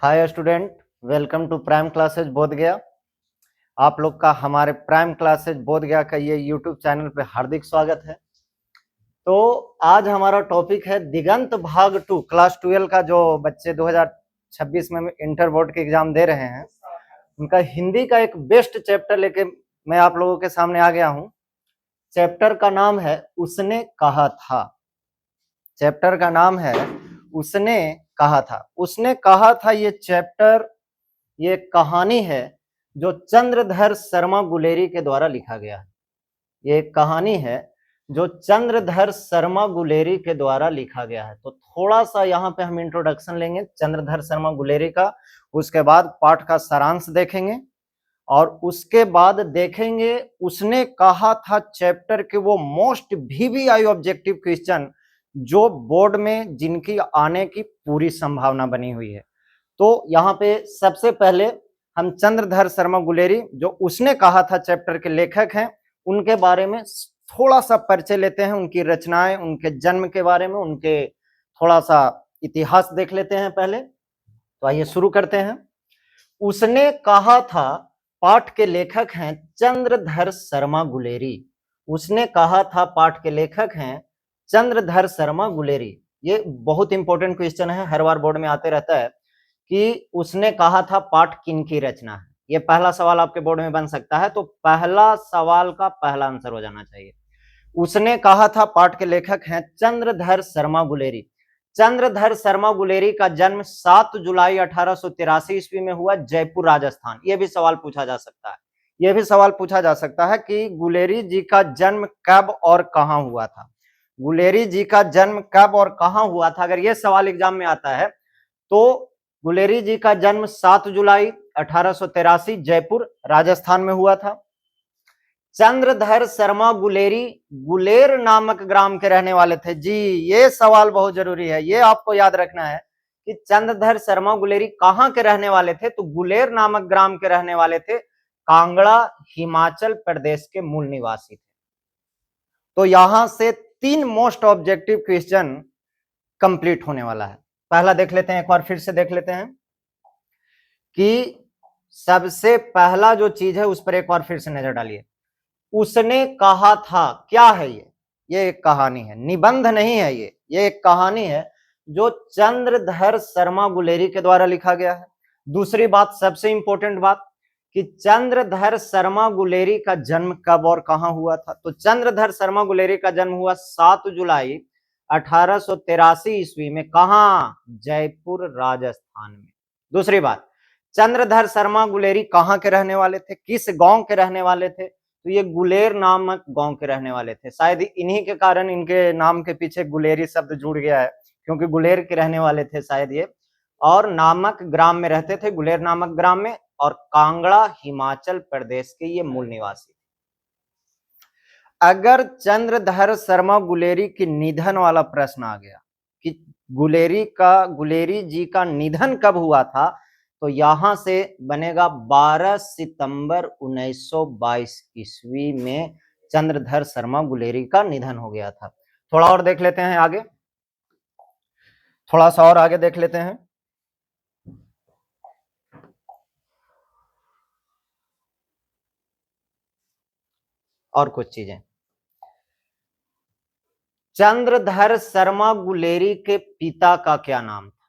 Hi student, welcome to Prime Classes Bodh Gaya. आप लोग का हमारे प्राइम क्लासेज बोध गया का ये यूट्यूब चैनल पे हार्दिक स्वागत है। तो आज हमारा टॉपिक है दिगंत भाग 2 क्लास 12 का। जो बच्चे 2026 में इंटर बोर्ड के एग्जाम दे रहे हैं उनका हिंदी का एक बेस्ट चैप्टर लेके मैं आप लोगों के सामने आ गया हूँ। चैप्टर का नाम है उसने कहा था। चैप्टर का नाम है उसने कहा था। उसने कहा था ये चैप्टर, ये कहानी है जो चंद्रधर शर्मा गुलेरी के द्वारा लिखा गया है। ये कहानी है जो चंद्रधर शर्मा गुलेरी के द्वारा लिखा गया है। तो थोड़ा सा यहाँ पे हम इंट्रोडक्शन लेंगे चंद्रधर शर्मा गुलेरी का, उसके बाद पाठ का सारांश देखेंगे और उसके बाद देखेंगे उसने कहा था चैप्टर के वो मोस्ट वीवीआई ऑब्जेक्टिव क्वेश्चन जो बोर्ड में जिनकी आने की पूरी संभावना बनी हुई है। तो यहाँ पे सबसे पहले हम चंद्रधर शर्मा गुलेरी जो उसने कहा था चैप्टर के लेखक हैं उनके बारे में थोड़ा सा परिचय लेते हैं, उनकी रचनाएं, उनके जन्म के बारे में, उनके थोड़ा सा इतिहास देख लेते हैं पहले। तो आइए शुरू करते हैं। उसने कहा था पाठ के लेखक हैं चंद्रधर शर्मा गुलेरी। उसने कहा था पाठ के लेखक हैं चंद्रधर शर्मा गुलेरी। ये बहुत इंपॉर्टेंट क्वेश्चन है, हर बार बोर्ड में आते रहता है कि उसने कहा था पाठ किन की रचना है। ये पहला सवाल आपके बोर्ड में बन सकता है, तो पहला सवाल का पहला आंसर हो जाना चाहिए। उसने कहा था पाठ के लेखक हैं चंद्रधर शर्मा गुलेरी। चंद्रधर शर्मा गुलेरी का जन्म 7 जुलाई 1883 ईस्वी में हुआ, जयपुर राजस्थान। ये भी सवाल पूछा जा सकता है। यह भी सवाल पूछा जा सकता है कि गुलेरी जी का जन्म कब और कहां हुआ था। गुलेरी जी का जन्म कब और कहां हुआ था, अगर यह सवाल एग्जाम में आता है तो गुलेरी जी का जन्म 7 जुलाई 1883 जयपुर राजस्थान में हुआ था। चंद्रधर शर्मा गुलेरी गुलेर नामक ग्राम के रहने वाले थे। जी, ये सवाल बहुत जरूरी है, ये आपको याद रखना है कि चंद्रधर शर्मा गुलेरी कहां के रहने वाले थे। तो गुलेर नामक ग्राम के रहने वाले थे, कांगड़ा हिमाचल प्रदेश के मूल निवासी थे। तो यहां से 3 मोस्ट ऑब्जेक्टिव क्वेश्चन कंप्लीट होने वाला है। पहला देख लेते हैं, एक बार फिर से देख लेते हैं कि सबसे पहला जो चीज है उस पर एक बार फिर से नजर डालिए। उसने कहा था, क्या है ये एक कहानी है, निबंध नहीं है। ये एक कहानी है जो चंद्रधर शर्मा गुलेरी के द्वारा लिखा गया है। दूसरी बात, सबसे इंपॉर्टेंट बात, कि चंद्रधर शर्मा गुलेरी का जन्म कब और कहां हुआ था। तो चंद्रधर शर्मा गुलेरी का जन्म हुआ 7 जुलाई 1883 ईस्वी में। कहां? जयपुर राजस्थान में। दूसरी बात, चंद्रधर शर्मा गुलेरी कहां के रहने वाले थे, किस गांव के रहने वाले थे। तो ये गुलेर नामक गांव के रहने वाले थे। शायद इन्हीं के कारण इनके नाम के पीछे गुलेरी शब्द जुड़ गया है, क्योंकि गुलेर के रहने वाले थे शायद ये, और नामक ग्राम में रहते थे, गुलेर नामक ग्राम में, और कांगड़ा हिमाचल प्रदेश के ये मूल निवासी। अगर चंद्रधर शर्मा गुलेरी की निधन वाला प्रश्न आ गया कि गुलेरी जी का निधन कब हुआ था, तो यहां से बनेगा 12 सितंबर 1922 ईस्वी में चंद्रधर शर्मा गुलेरी का निधन हो गया था। थोड़ा और देख लेते हैं आगे, थोड़ा सा और आगे देख लेते हैं। और कुछ चीजें, चंद्रधर शर्मा गुलेरी के पिता का क्या नाम था।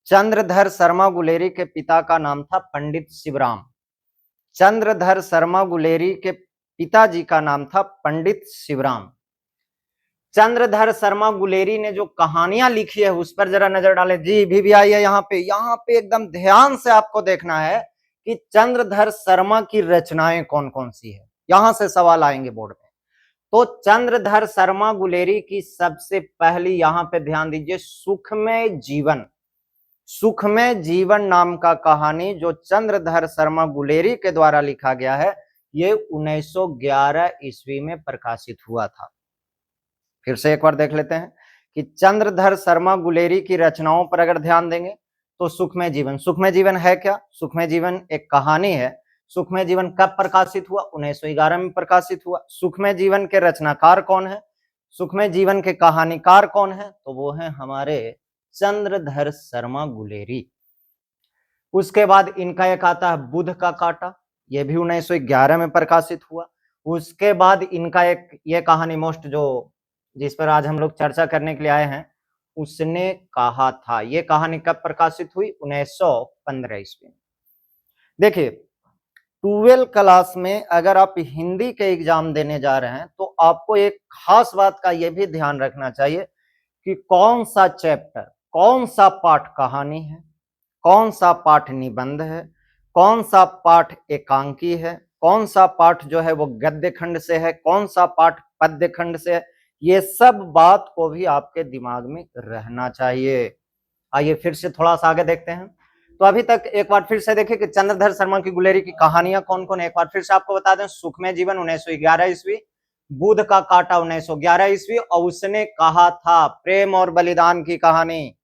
चंद्रधर शर्मा गुलेरी के पिता का नाम था पंडित शिवराम। चंद्रधर शर्मा गुलेरी के पिताजी का नाम था पंडित शिवराम। चंद्रधर शर्मा गुलेरी ने जो कहानियां लिखी है उस पर जरा नजर डालें। जी, भी आई है यहाँ पे एकदम ध्यान से आपको देखना है कि चंद्रधर शर्मा की रचनाएं कौन कौन सी है। यहां से सवाल आएंगे बोर्ड में। तो चंद्रधर शर्मा गुलेरी की सबसे पहली, यहां पे ध्यान दीजिए, सुखमय जीवन। सुखमय जीवन नाम का कहानी जो चंद्रधर शर्मा गुलेरी के द्वारा लिखा गया है, ये 1911 ईस्वी में प्रकाशित हुआ था। फिर से एक बार देख लेते हैं कि चंद्रधर शर्मा गुलेरी की रचनाओं पर अगर ध्यान देंगे तो सुखमय जीवन, सुखमय जीवन है क्या? सुखमय जीवन एक कहानी है। सुखमय जीवन कब प्रकाशित हुआ? 1911 में प्रकाशित हुआ। सुखमय जीवन के रचनाकार कौन है, सुखमय जीवन के कहानीकार कौन है? तो वो है हमारे चंद्रधर शर्मा गुलेरी। उसके बाद इनका एक आता है बुध का कांटा, ये भी 1911 में प्रकाशित हुआ। उसके बाद इनका एक ये कहानी मोस्ट जो जिस पर आज हम लोग चर्चा करने के लिए आए हैं, उसने कहा था, ये कहानी कब प्रकाशित हुई? 1915 ईस्वी में। देखिए 12 क्लास में अगर आप हिंदी के एग्जाम देने जा रहे हैं तो आपको एक खास बात का यह भी ध्यान रखना चाहिए कि कौन सा चैप्टर, कौन सा पाठ कहानी है, कौन सा पाठ निबंध है, कौन सा पाठ एकांकी है, कौन सा पाठ जो है वो गद्य खंड से है, कौन सा पाठ पद्य खंड से है, ये सब बात को भी आपके दिमाग में रहना चाहिए। आइए फिर से थोड़ा सा आगे देखते हैं। तो अभी तक एक बार फिर से देखिए कि चंद्रधर शर्मा की गुलेरी की कहानियां कौन कौन है। एक बार फिर से आपको बता दें, सुखमय जीवन 1911 ईस्वी, बुध का कांटा 1911 ईस्वी, और उसने कहा था प्रेम और बलिदान की कहानी,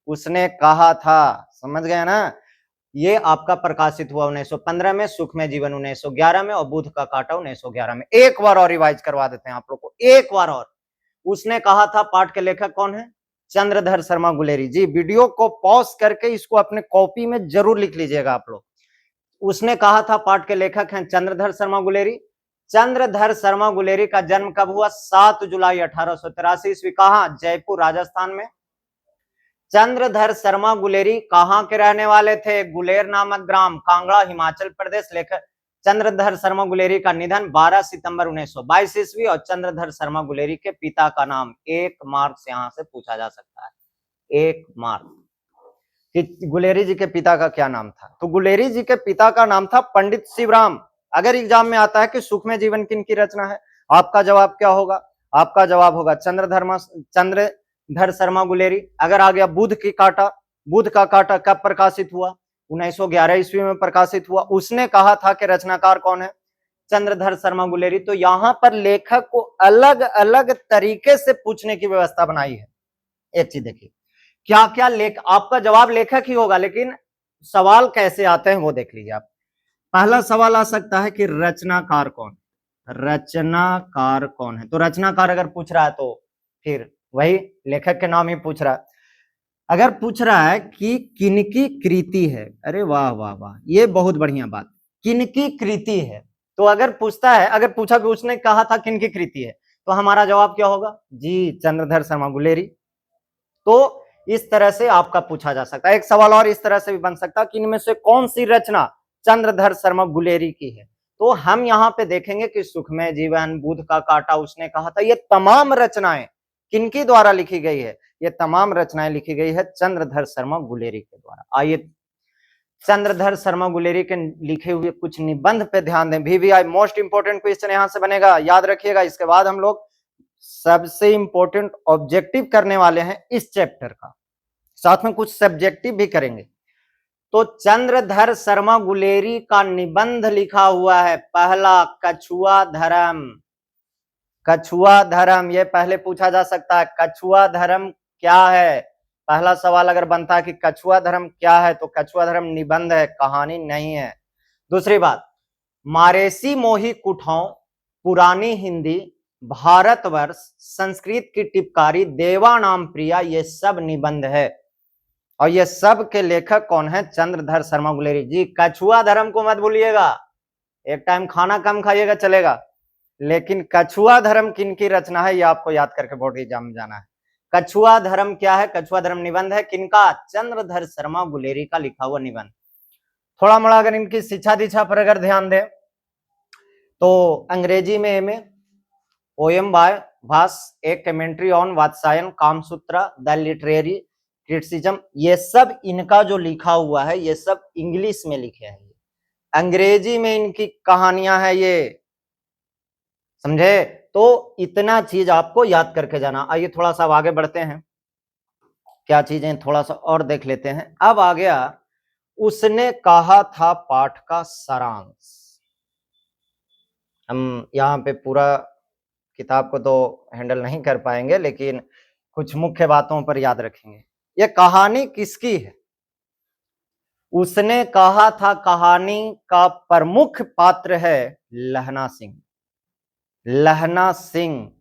उसने कहा था, समझ गए ना, ये आपका प्रकाशित हुआ 1915 में, सुखमय जीवन 1911 में, और बुध का कांटा 1911 में। एक बार और रिवाइज करवा देते हैं आप लोग को, एक बार और। उसने कहा था पाठ के लेखक कौन है? चंद्रधर शर्मा गुलेरी जी। वीडियो को पॉज करके इसको अपने कॉपी में जरूर लिख लीजिएगा आप लोग। उसने कहा था पाठ के लेखक हैं चंद्रधर शर्मा गुलेरी। चंद्रधर शर्मा गुलेरी का जन्म कब हुआ? 7 जुलाई 1883 ईस्वी। कहां? जयपुर राजस्थान में। चंद्रधर शर्मा गुलेरी कहां के रहने वाले थे? गुलेर नामक ग्राम, कांगड़ा, हिमाचल प्रदेश। लेखक चंद्रधर शर्मा गुलेरी का निधन 12 सितंबर 1922 ईस्वी। और चंद्रधर शर्मा गुलेरी के पिता का नाम 1 मार्क से यहां से पूछा जा सकता है, 1 मार्क, कि गुलेरी जी के पिता का क्या नाम था? तो गुलेरी जी के पिता का नाम था पंडित शिवराम। अगर एग्जाम में आता है कि सुखमय जीवन किन की रचना है, आपका जवाब क्या होगा? आपका जवाब होगा चंद्रधर शर्मा गुलेरी। अगर आ गया बुध की कांटा, बुध का कांटा कब प्रकाशित हुआ? 1911 ईस्वी में प्रकाशित हुआ। उसने कहा था कि रचनाकार कौन है? चंद्रधर शर्मा गुलेरी। तो यहां पर लेखक को अलग अलग तरीके से पूछने की व्यवस्था बनाई है। एक चीज देखिए, क्या क्या आपका जवाब लेखक ही होगा, लेकिन सवाल कैसे आते हैं वो देख लीजिए आप। पहला सवाल आ सकता है कि रचनाकार कौन? रचनाकार कौन है? तो रचनाकार अगर पूछ रहा है तो फिर वही लेखक के नाम ही पूछ रहा है। अगर पूछ रहा है कि किनकी कृति है, अरे वाह वाह वाह, ये बहुत बढ़िया बात, किनकी कृति है। तो अगर पूछता है, अगर पूछा कि उसने कहा था किनकी कृति है, तो हमारा जवाब क्या होगा? जी, चंद्रधर शर्मा गुलेरी। तो इस तरह से आपका पूछा जा सकता है। एक सवाल और इस तरह से भी बन सकता है कि इनमें से कौन सी रचना चंद्रधर शर्मा गुलेरी की है? तो हम यहाँ पे देखेंगे कि सुखमय जीवन, बुध का कांटा उसने कहा था, ये तमाम रचनाएं किनकी द्वारा लिखी गई है? ये तमाम रचनाएं लिखी गई है चंद्रधर शर्मा गुलेरी के द्वारा। आइए चंद्रधर शर्मा गुलेरी के लिखे हुए कुछ निबंध पे ध्यान दें। VVI मोस्ट इंपोर्टेंट क्वेश्चन यहां से बनेगा, याद रखिएगा। इसके बाद हम लोग सबसे इंपॉर्टेंट ऑब्जेक्टिव करने वाले हैं इस चैप्टर का, साथ में कुछ सब्जेक्टिव भी करेंगे। तो चंद्रधर शर्मा गुलेरी का निबंध लिखा हुआ है पहला, कछुआ धर्म। कछुआ धर्म, ये पहले पूछा जा सकता है, कछुआ धर्म क्या है? पहला सवाल अगर बनता है कि कछुआ धर्म क्या है, तो कछुआ धर्म निबंध है, कहानी नहीं है। दूसरी बात, मारेसी मोही कुठाओं, पुरानी हिंदी, भारतवर्ष, संस्कृत की टिपकारी, देवानाम प्रिया, ये सब निबंध है। और ये सब के लेखक कौन है? चंद्रधर शर्मा गुलेरी जी। कछुआ धर्म को मत भूलिएगा, एक टाइम खाना कम खाइएगा चलेगा, लेकिन कछुआ धर्म किनकी रचना है ये आपको याद करके बोर्ड एग्जाम में जाना है। कछुआ धर्म क्या है? कछुआ धर्म निबंध है किनका? चंद्रधर शर्मा गुलेरी का लिखा हुआ निबंध। थोड़ा मोड़ा अगर इनकी शिक्षा दीक्षा पर अगर ध्यान दें तो अंग्रेजी में एमए, पोएम बाय भास, एक commentary on Vatsyayana, Kamasutra, the literary criticism, ये सब इनका जो लिखा हुआ है ये सब इंग्लिश में लिखे हैं, अंग्रेजी में इनकी कहानियां हैं ये, समझे? तो इतना चीज आपको याद करके जाना। आइए थोड़ा सा आगे बढ़ते हैं, क्या चीजें थोड़ा सा और देख लेते हैं। अब आ गया उसने कहा था पाठ का सारांश। हम यहाँ पे पूरा किताब को तो हैंडल नहीं कर पाएंगे, लेकिन कुछ मुख्य बातों पर याद रखेंगे। ये कहानी किसकी है? उसने कहा था कहानी का प्रमुख पात्र है लहना सिंह। लहना सिंह।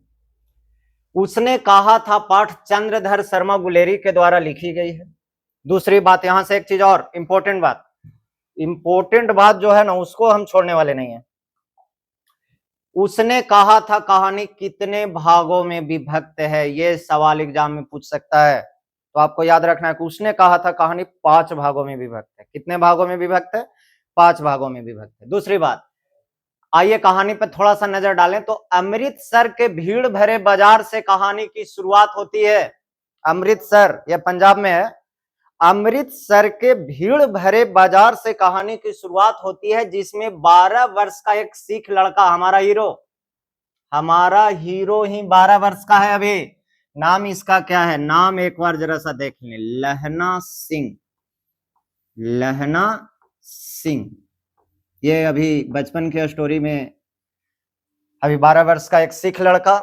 उसने कहा था पाठ चंद्रधर शर्मा गुलेरी के द्वारा लिखी गई है। दूसरी बात, यहां से एक चीज और इंपॉर्टेंट बात, इंपॉर्टेंट बात जो है ना उसको हम छोड़ने वाले नहीं है। उसने कहा था कहानी कितने भागों में विभक्त है, ये सवाल एग्जाम में पूछ सकता है। तो आपको याद रखना है कि उसने कहा था कहानी 5 भागों में विभक्त है। कितने भागों में विभक्त है? 5 भागों में विभक्त है। दूसरी बात, आइए कहानी पर थोड़ा सा नजर डालें। तो अमृतसर के भीड़ भरे बाजार से कहानी की शुरुआत होती है। अमृतसर, यह पंजाब में है। अमृतसर के भीड़ भरे बाजार से कहानी की शुरुआत होती है, जिसमें 12 वर्ष का एक सिख लड़का, हमारा हीरो ही 12 वर्ष का है अभी। नाम इसका क्या है? नाम एक बार जरा सा देख लें, लहना सिंह। लहना सिंह, ये अभी बचपन की स्टोरी में अभी 12 वर्ष का एक सिख लड़का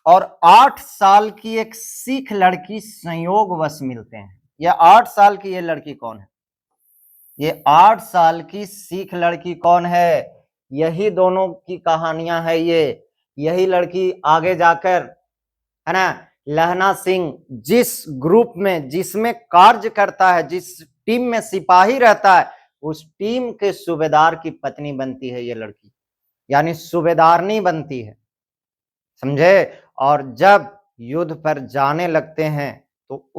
और 8 साल की एक सिख लड़की संयोगवश मिलते हैं। ये 8 साल की ये लड़की कौन है? ये 8 साल की सिख लड़की कौन है? यही दोनों की कहानियां है ये। यही लड़की आगे जाकर, है ना, लहना सिंह जिस ग्रुप में, जिसमें कार्य करता है, जिस टीम में सिपाही रहता है, उस टीम के सूबेदार की पत्नी बनती है ये लड़की, यानी सूबेदारनी बनती है, समझे। और जब युद्ध पर जाने लगते हैं तो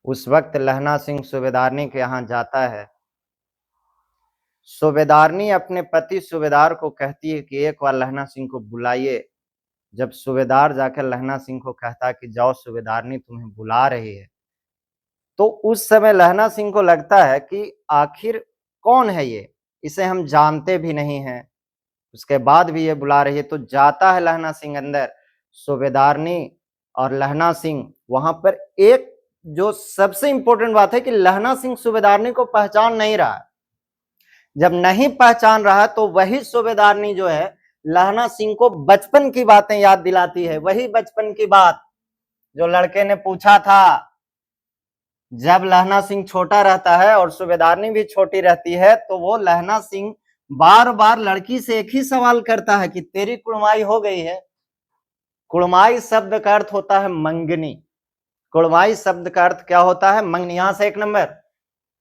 उस वक्त लहना सिंह सूबेदारनी के यहां जाता है। सूबेदारनी अपने पति सूबेदार को कहती है कि एक बार लहना सिंह को बुलाइए। जब सूबेदार जाकर लहना सिंह को कहता है कि जाओ सूबेदारनी तुम्हें बुला रही है, तो उस समय लहना सिंह को लगता है कि आखिर कौन है ये, इसे हम जानते भी नहीं हैं, उसके बाद भी ये बुला रही है। तो जाता है लहना सिंह अंदर। सूबेदारनी और लहना सिंह वहां पर, एक जो सबसे इंपॉर्टेंट बात है कि लहना सिंह सूबेदारनी को पहचान नहीं रहा है। जब नहीं पहचान रहा तो वही सूबेदारनी जो है लहना सिंह को बचपन की बातें याद दिलाती है। वही बचपन की बात जो लड़के ने पूछा था। जब लहना सिंह छोटा रहता है और सूबेदारनी भी छोटी रहती है, तो वो लहना सिंह बार बार लड़की से एक ही सवाल करता है कि तेरी कुड़माई हो गई है। कुड़माई शब्द का अर्थ होता है मंगनी। कुड़माई शब्द का अर्थ क्या होता है? मंगनी। यहां से 1 नंबर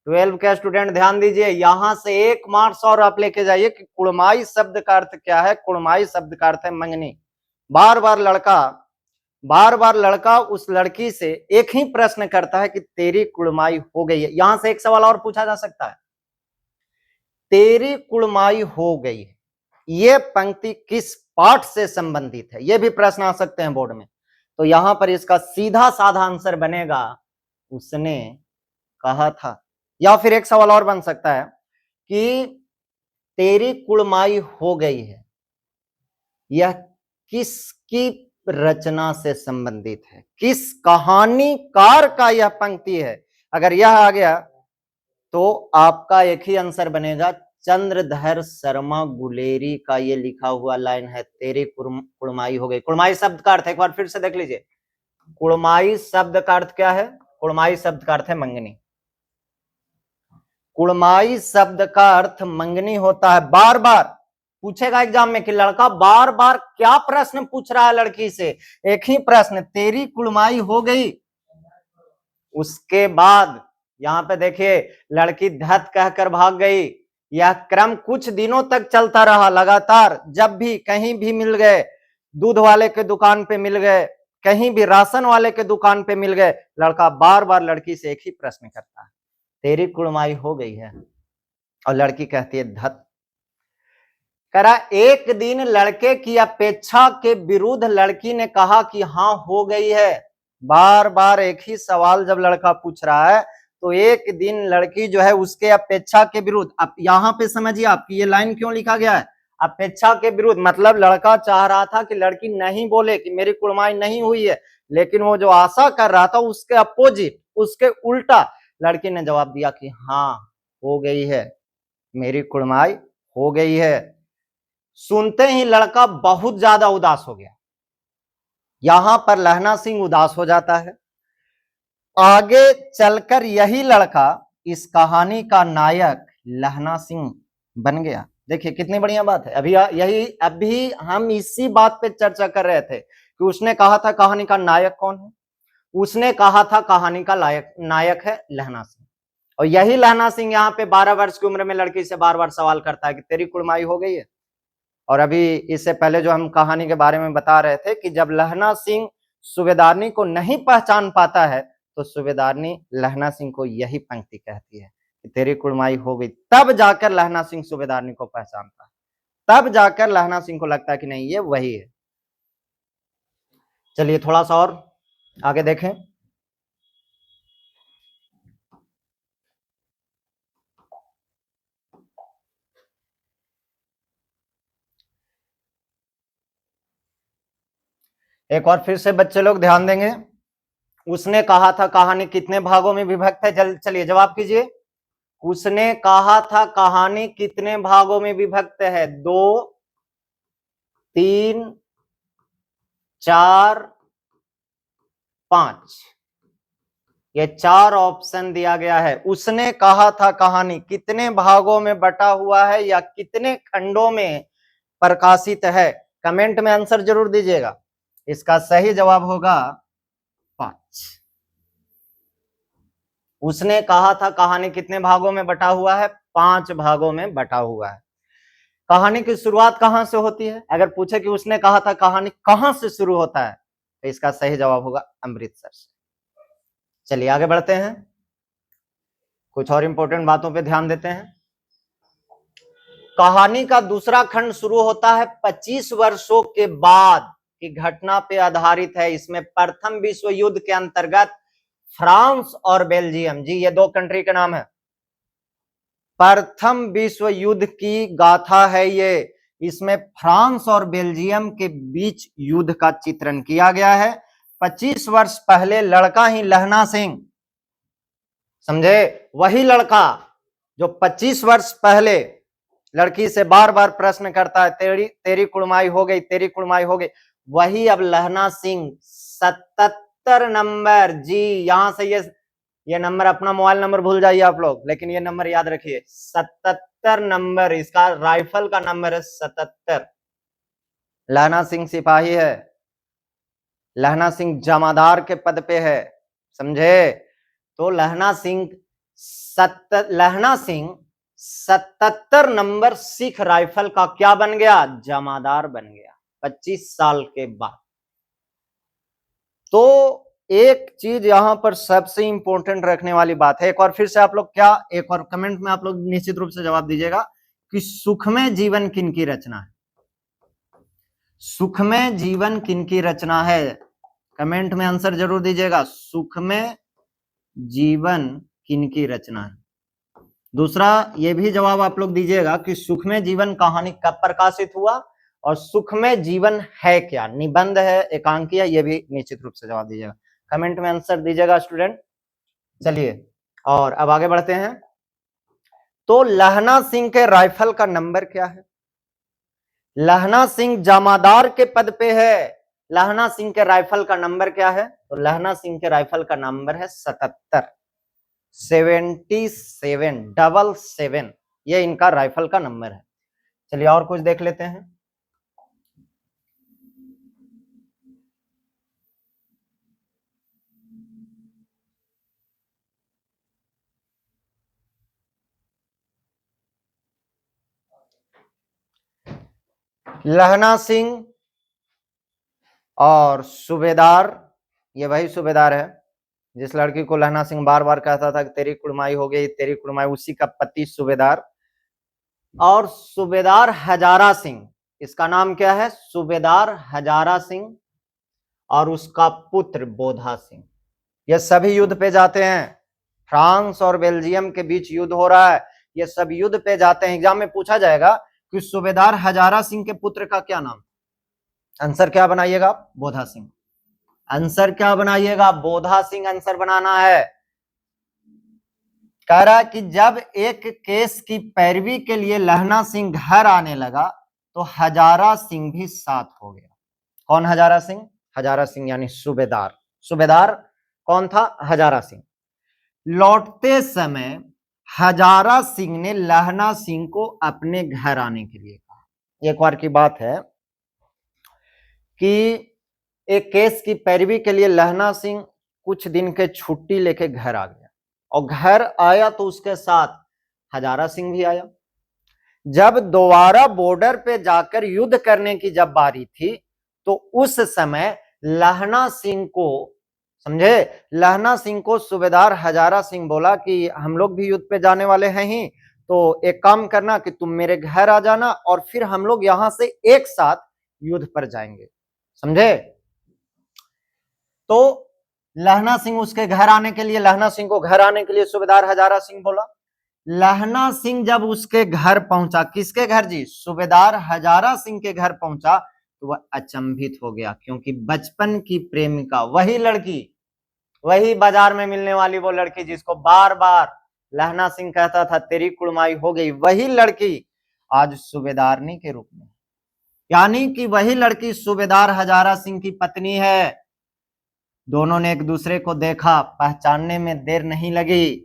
12 के स्टूडेंट ध्यान दीजिए, यहां से 1 मार्क्स और आप लेके जाइए कि कुड़माई शब्द का अर्थ क्या है। कुड़माई शब्द का अर्थ है मंगनी। बार बार लड़का उस लड़की से एक ही प्रश्न करता है कि तेरी कुड़माई हो गई है। यहां से एक सवाल और पूछा जा सकता है, तेरी कुड़माई हो गई है, ये पंक्ति किस पाठ से संबंधित है? ये भी प्रश्न आ सकते हैं बोर्ड में। तो यहां पर इसका सीधा साधा आंसर बनेगा उसने कहा था। या फिर एक सवाल और बन सकता है कि तेरी कुड़माई हो गई है, यह किसकी रचना से संबंधित है? किस कहानीकार का यह पंक्ति है? अगर यह आ गया तो आपका एक ही आंसर बनेगा, चंद्रधर शर्मा गुलेरी का ये लिखा हुआ लाइन है, तेरी कुड़माई हो गई। कुड़माई शब्द का अर्थ एक बार फिर से देख लीजिए। कुड़माई शब्द का अर्थ क्या है? कुड़माई शब्द का अर्थ है मंगनी। कुड़माई शब्द का अर्थ मंगनी होता है। बार बार पूछेगा एग्जाम में कि लड़का बार बार क्या प्रश्न पूछ रहा है लड़की से? एक ही प्रश्न, तेरी कुड़माई हो गई। उसके बाद यहां पे देखिए, लड़की धत कहकर भाग गई। यह क्रम कुछ दिनों तक चलता रहा लगातार। जब भी कहीं भी मिल गए, दूध वाले के दुकान पे मिल गए, कहीं भी राशन वाले के दुकान पे मिल गए, लड़का बार बार लड़की से एक ही प्रश्न करता है, तेरी कुड़माई हो गई है? और लड़की कहती है धत। करा एक दिन लड़के की अपेक्षा के विरुद्ध लड़की ने कहा कि हाँ हो गई है। बार बार एक ही सवाल जब लड़का पूछ रहा है तो एक दिन लड़की जो है उसके अपेक्षा के विरुद्ध, अब यहां पे समझिए आपकी ये लाइन क्यों लिखा गया है, अपेक्षा के विरुद्ध। मतलब लड़का चाह रहा था कि लड़की नहीं बोले कि मेरी कुड़माई नहीं हुई है, लेकिन वो जो आशा कर रहा था उसके अपोजिट, उसके उल्टा लड़की ने जवाब दिया कि हाँ हो गई है, मेरी कुड़माई हो गई है। सुनते ही लड़का बहुत ज्यादा उदास हो गया। यहां पर लहना सिंह उदास हो जाता है। आगे चलकर यही लड़का इस कहानी का नायक लहना सिंह बन गया। देखिए कितनी बढ़िया बात है। अभी हम इसी बात पे चर्चा कर रहे थे कि उसने कहा था कहानी का नायक कौन है। उसने कहा था कहानी का नायक है लहना सिंह। और यही लहना सिंह यहाँ पे 12 वर्ष की उम्र में लड़की से बार बार सवाल करता है कि तेरी कुड़माई हो गई है। और अभी इससे पहले जो हम कहानी के बारे में बता रहे थे कि जब लहना सिंह सूबेदारनी को नहीं पहचान पाता है तो सूबेदारनी लहना सिंह को यही पंक्ति कहती है कि तेरी कुड़माई हो गई। तब जाकर लहना सिंह सूबेदारनी को पहचानता है, तब जाकर लहना सिंह को लगता है कि नहीं ये वही है। चलिए थोड़ा सा और आगे देखें। एक और फिर से बच्चे लोग ध्यान देंगे। उसने कहा था कहानी कितने भागों में विभक्त है? चलिए जवाब कीजिए। उसने कहा था कहानी कितने भागों में विभक्त है? 2, 3, 4, 5। ये 4 ऑप्शन दिया गया है। उसने कहा था कहानी कितने भागों में बटा हुआ है या कितने खंडों में प्रकाशित है? कमेंट में आंसर जरूर दीजिएगा। इसका सही जवाब होगा 5। उसने कहा था कहानी कितने भागों में बटा हुआ है? 5 भागों में बटा हुआ है। कहानी की शुरुआत कहां से होती है? अगर पूछे कि उसने कहा था कहानी कहां से शुरू होता है तो इसका सही जवाब होगा अमृतसर से। चलिए आगे बढ़ते हैं, कुछ और इंपॉर्टेंट बातों पे ध्यान देते हैं। कहानी का दूसरा खंड शुरू होता है 25 वर्षों के बाद की घटना पे आधारित है। इसमें प्रथम विश्व युद्ध के अंतर्गत फ्रांस और बेल्जियम, जी ये 2 कंट्री के नाम है, प्रथम विश्व युद्ध की गाथा है ये। इसमें फ्रांस और बेल्जियम के बीच युद्ध का चित्रण किया गया है। 25 वर्ष पहले लड़का ही लहना सिंह, समझे, वही लड़का जो 25 वर्ष पहले लड़की से बार बार प्रश्न करता है तेरी कुड़माई हो गई, तेरी कुड़माई हो गई, वही अब लहना सिंह 77 नंबर, जी यहां से ये नंबर, अपना मोबाइल नंबर भूल जाइए आप लोग, लेकिन ये नंबर याद रखिए 77 नंबर, इसका राइफल का नंबर है 77। लहना सिंह सिपाही है, लहना सिंह जमादार के पद पे है, समझे। तो लहना सिंह 77 नंबर सिख राइफल का क्या बन गया? जमादार बन गया 25 साल के बाद। तो एक चीज यहां पर सबसे इंपॉर्टेंट रखने वाली बात है, एक और फिर से आप लोग क्या, एक और कमेंट में आप लोग निश्चित रूप से जवाब दीजिएगा कि सुखमय जीवन किनकी रचना है? सुखमय जीवन किनकी रचना है? कमेंट में आंसर जरूर दीजिएगा, सुखमय जीवन किनकी रचना है। दूसरा ये भी जवाब आप लोग दीजिएगा कि सुखमय जीवन कहानी कब प्रकाशित हुआ और सुखमय जीवन है क्या, निबंध है, एकांकी है, ये भी निश्चित रूप से जवाब दीजिएगा। कमेंट में आंसर दीजिएगा स्टूडेंट। चलिए और अब आगे बढ़ते हैं। तो लहना सिंह के राइफल का नंबर क्या है? लहना सिंह जमादार के पद पे है, लहना सिंह के राइफल का नंबर क्या है? तो लहना सिंह के राइफल का नंबर है 77, 77, ये इनका राइफल का नंबर है। चलिए और कुछ देख लेते हैं। लहना सिंह और सूबेदार, ये वही सूबेदार है जिस लड़की को लहना सिंह बार बार कहता था कि तेरी कुड़माई हो गई, तेरी कुड़माई, उसी का पति सूबेदार। और सूबेदार हजारा सिंह, इसका नाम क्या है? सूबेदार हजारा सिंह, और उसका पुत्र बोधा सिंह। ये सभी युद्ध पे जाते हैं। फ्रांस और बेल्जियम के बीच युद्ध हो रहा है, ये सब युद्ध पे जाते हैं। एग्जाम में पूछा जाएगा कि सूबेदार हजारा सिंह के पुत्र का क्या नाम? आंसर क्या बनाइएगा? बोधा सिंह। आंसर क्या बनाइएगा? बोधा सिंह आंसर बनाना है। कह रहा कि जब एक केस की पैरवी के लिए लहना सिंह घर आने लगा तो हजारा सिंह भी साथ हो गया। कौन हजारा सिंह? हजारा सिंह यानी सूबेदार। सूबेदार कौन था? हजारा सिंह। लौटते समय हजारा सिंह ने लहना सिंह को अपने घर आने के लिए कहा। एक बार की बात है कि एक केस की पैरवी के लिए लहना सिंह कुछ दिन के छुट्टी लेके घर आ गया। और घर आया तो उसके साथ हजारा सिंह भी आया। जब दोबारा बॉर्डर पे जाकर युद्ध करने की जब बारी थी तो उस समय लहना सिंह को, समझे, लहना सिंह को सूबेदार हजारा सिंह बोला कि हम लोग भी युद्ध पे जाने वाले हैं ही, तो एक काम करना कि तुम मेरे घर आ जाना और फिर हम लोग यहां से एक साथ युद्ध पर जाएंगे, समझे। तो लहना सिंह उसके घर आने के लिए, लहना सिंह को घर आने के लिए सूबेदार हजारा सिंह बोला। लहना सिंह जब उसके घर पहुंचा, किसके घर जी, सूबेदार हजारा सिंह के घर पहुंचा, तो वह अचंभित हो गया, क्योंकि बचपन की प्रेमिका, वही लड़की, वही बाजार में मिलने वाली वो लड़की जिसको बार बार लहना सिंह कहता था तेरी कुड़माई हो गई, वही लड़की आज सूबेदारनी के रूप में, यानी कि वही लड़की सूबेदार हजारा सिंह की पत्नी है। दोनों ने एक दूसरे को देखा, पहचानने में देर नहीं लगी।